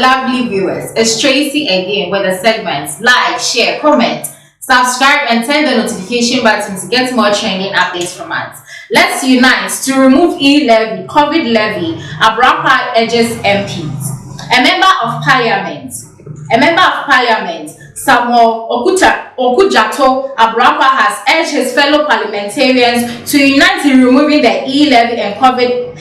lovely viewers. It's Tracy again with the segments like, share, comment, subscribe, and turn the notification button to get more trending updates from us. Let's unite to remove e-levy, COVID levy. Ablakwa urges MPs. A member of Parliament, Samuel Okudzeto, Ablakwa has urged his fellow parliamentarians to unite in removing the e-levy and COVID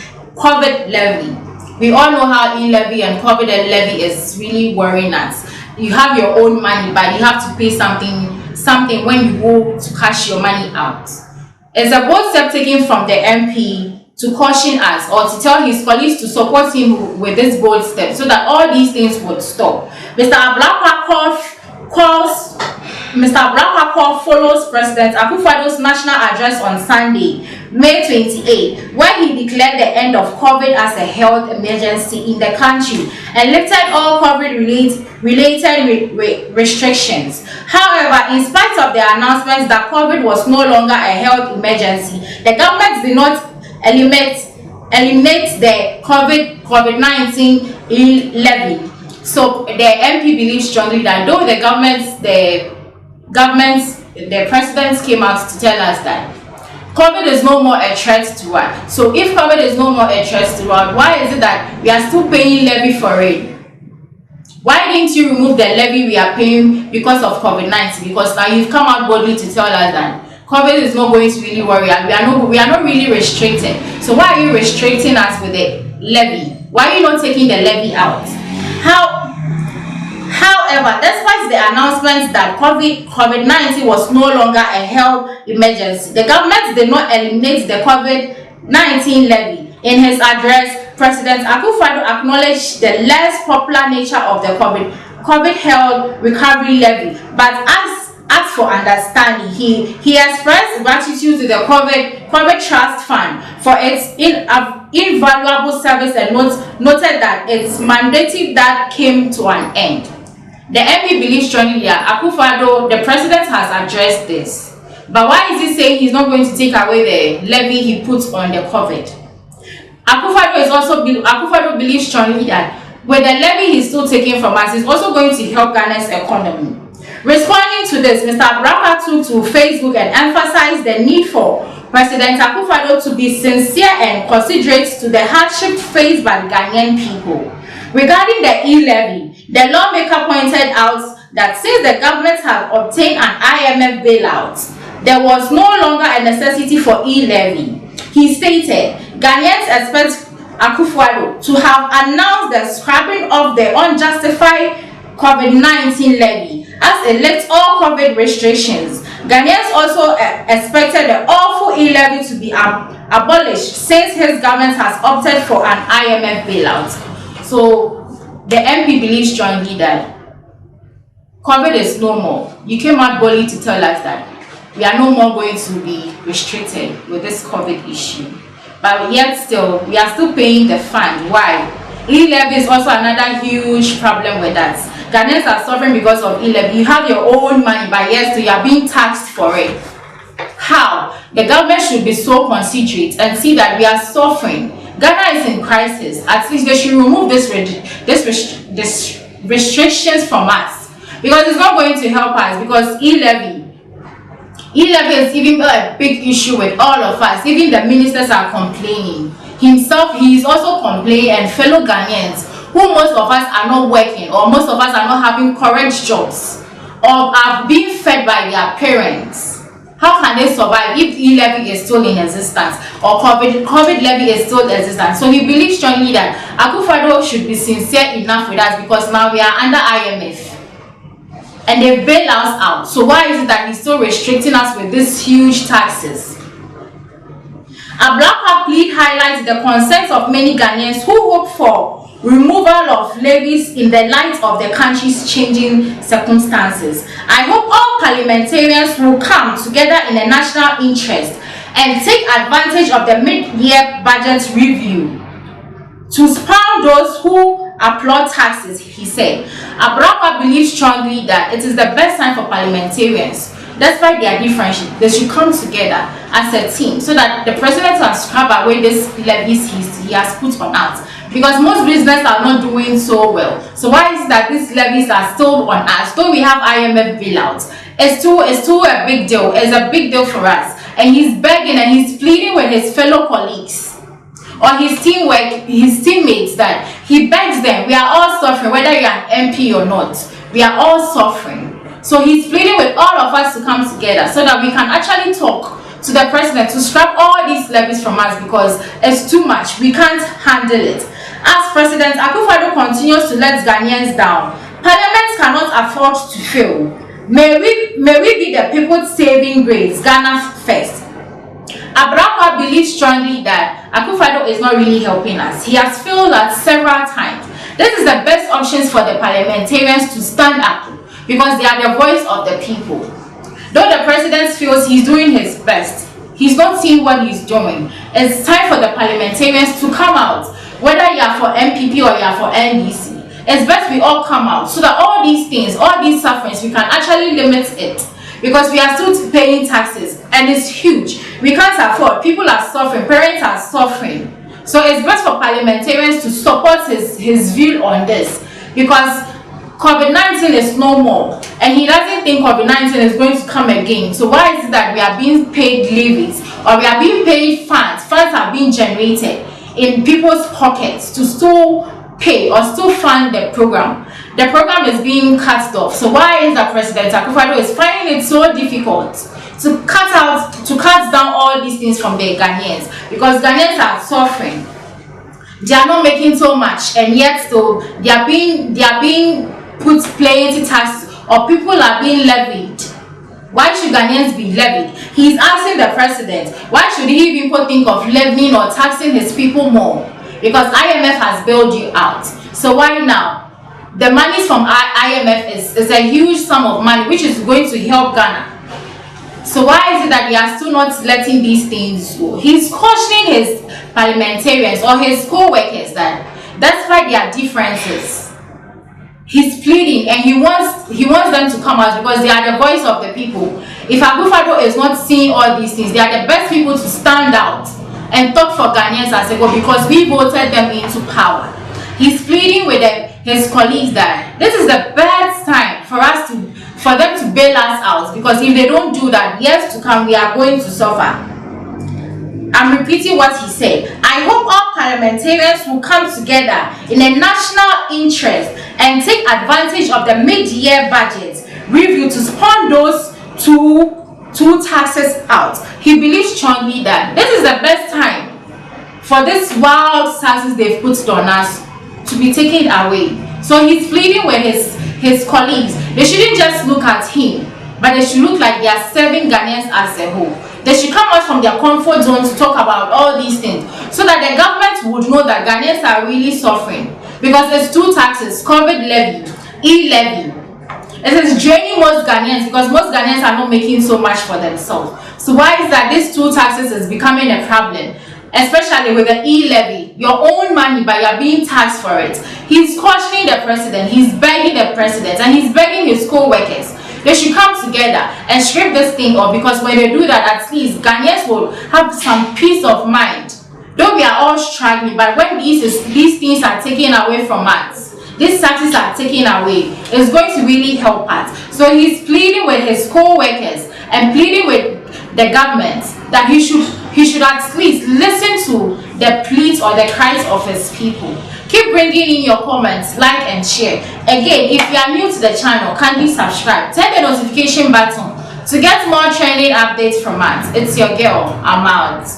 levy. We all know how e-levy and COVID levy is really worrying us. You have your own money, but you have to pay something when you go to cash your money out. It's a bold step taken from the MP to caution us or to tell his colleagues to support him with this bold step so that all these things would stop. Mr. Ablakwa follows President Akufo-Addo's national address on Sunday, May 28, where he declared the end of COVID as a health emergency in the country and lifted all COVID-related restrictions. However, in spite of the announcements that COVID was no longer a health emergency, the government did not eliminate the COVID-19 levy. So the MP believes strongly that though the president came out to tell us that COVID is no more a threat to us. So if COVID is no more a threat to us, why is it that we are still paying levy for it? Why didn't you remove the levy we are paying because of COVID-19? Because now you've come out boldly to tell us that COVID is not going to really worry us. We are not really restricted. So why are you restricting us with the levy? Why are you not taking the levy out? However, despite the announcements that COVID-19 was no longer a health emergency, the government did not eliminate the COVID-19 levy. In his address, President Akufo-Addo acknowledged the less popular nature of the COVID health recovery levy, but asked for understanding. He expressed gratitude to the COVID Trust Fund for its invaluable service and noted that its mandate that came to an end. The MP believes strongly that Akufo-Addo, the president, has addressed this. But why is he saying he's not going to take away the levy he puts on the COVID? Akufo-Addo believes strongly that with the levy he's still taking from us, he's also going to help Ghana's economy. Responding to this, Mr. Ablakwa took to Facebook and emphasized the need for President Akufo-Addo to be sincere and considerate to the hardship faced by Ghanaian people. Regarding the e-levy, the lawmaker pointed out that since the government had obtained an IMF bailout, there was no longer a necessity for e-levy. He stated, Ghanaians expect Akufo-Addo to have announced the scrapping of the unjustified COVID-19 levy as it lifts all COVID restrictions. Ghanaians also expected the awful e-levy to be abolished since his government has opted for an IMF bailout. So the MP believes strongly that COVID is no more. You came out boldly to tell us that we are no more going to be restricted with this COVID issue. But yet still, we are still paying the fund. Why? E-levy is also another huge problem with us. Ghanaians are suffering because of e-levy. You have your own money, but yes, you are being taxed for it. How? The government should be so considerate and see that we are suffering. Ghana is in crisis. At least they should remove this restrictions from us, because it's not going to help us. Because e-levy is even a big issue with all of us. Even the ministers are complaining. Himself, he is also complaining, and fellow Ghanaians, who most of us are not working, or most of us are not having current jobs, or are being fed by their parents. How can they survive if e-levy is still in existence or COVID levy is still in existence? So he believes strongly that Akufo-Addo should be sincere enough with us, because now we are under IMF and they bail us out. So why is it that he's still restricting us with these huge taxes? Ablakwa plea highlights the concerns of many Ghanaians who hope for removal of levies in the light of the country's changing circumstances. I hope all parliamentarians will come together in a national interest and take advantage of the mid-year budget review to spurn those who applaud taxes, he said. Ablakwa believes strongly that it is the best time for parliamentarians, despite their differences, they should come together as a team so that the president can scrap away these levies he has put on us. because most businesses are not doing so well. So why is it that these levies are still on us? Though we have IMF bailouts, it's still a big deal. It's a big deal for us. And he's begging and he's pleading with his fellow colleagues or his teammates, that he begs them. We are all suffering, whether you're an MP or not. We are all suffering. So he's pleading with all of us to come together so that we can actually talk to the president to scrap all these levies from us, because it's too much. We can't handle it. As President Akufo-Addo continues to let Ghanaians down, Parliament cannot afford to fail. May we be the people saving grace, Ghana first. Ablakwa believes strongly that Akufo-Addo is not really helping us. He has failed us several times. This is the best options for the parliamentarians to stand up, because they are the voice of the people. Though the president feels he's doing his best, he's not seeing what he's doing. It's time for the parliamentarians to come out, whether you are for MPP or you are for NDC. It's best we all come out so that all these things, all these sufferings, we can actually limit it, because we are still paying taxes and it's huge. We can't afford. People are suffering, parents are suffering. So it's best for parliamentarians to support his view on this, because COVID-19 is no more and he doesn't think COVID-19 is going to come again. So why is it that we are being paid levies, or we are being paid funds are being generated in people's pockets to still pay or still fund the program? The program is being cut off. So why is that President Akufo-Addo is finding it so difficult to cut down all these things from the Ghanaians? Because Ghanaians are suffering. They are not making so much, and yet still they are being put plenty taxes, or people are being levied. Why should Ghanaians be levied? He's asking the president, why should he even think of levying or taxing his people more? Because IMF has bailed you out. So why now? The money from IMF is a huge sum of money which is going to help Ghana. So why is it that they are still not letting these things go? He's cautioning his parliamentarians or his co-workers that despite their differences, he's pleading and he wants them to come out, because they are the voice of the people. If Akufo-Addo is not seeing all these things, they are the best people to stand out and talk for Ghanaians as a whole, because we voted them into power. He's pleading with his colleagues that this is the best time for them to bail us out, because if they don't do that, years to come we are going to suffer. I'm repeating what he said. I hope all parliamentarians will come together in a national interest and take advantage of the mid-year budget review to spawn those two taxes out. He believes strongly that this is the best time for this wild taxes they've put on us to be taken away. So he's pleading with his colleagues. They shouldn't just look at him, but they should look like they are serving Ghanaians as a whole. They should come out from their comfort zone to talk about all these things, so that the government would know that Ghanaians are really suffering, because there's two taxes: COVID levy, e-levy. It is draining most Ghanaians, because most Ghanaians are not making so much for themselves. So why is that these two taxes is becoming a problem? Especially with the e-levy, your own money, but you're being taxed for it. He's cautioning the president, he's begging the president, and he's begging his co-workers. They should come together and strip this thing off, because when they do that, at least Ghanaians will have some peace of mind. Though we are all struggling, but when these things are taken away from us, these taxes are taken away, it's going to really help us. So he's pleading with his co-workers and pleading with the government that he should at least listen to the pleas or the cries of his people. Keep bringing in your comments, like and share. Again, if you are new to the channel, kindly subscribe. Turn the notification button to get more trending updates from us. It's your girl, I'm out.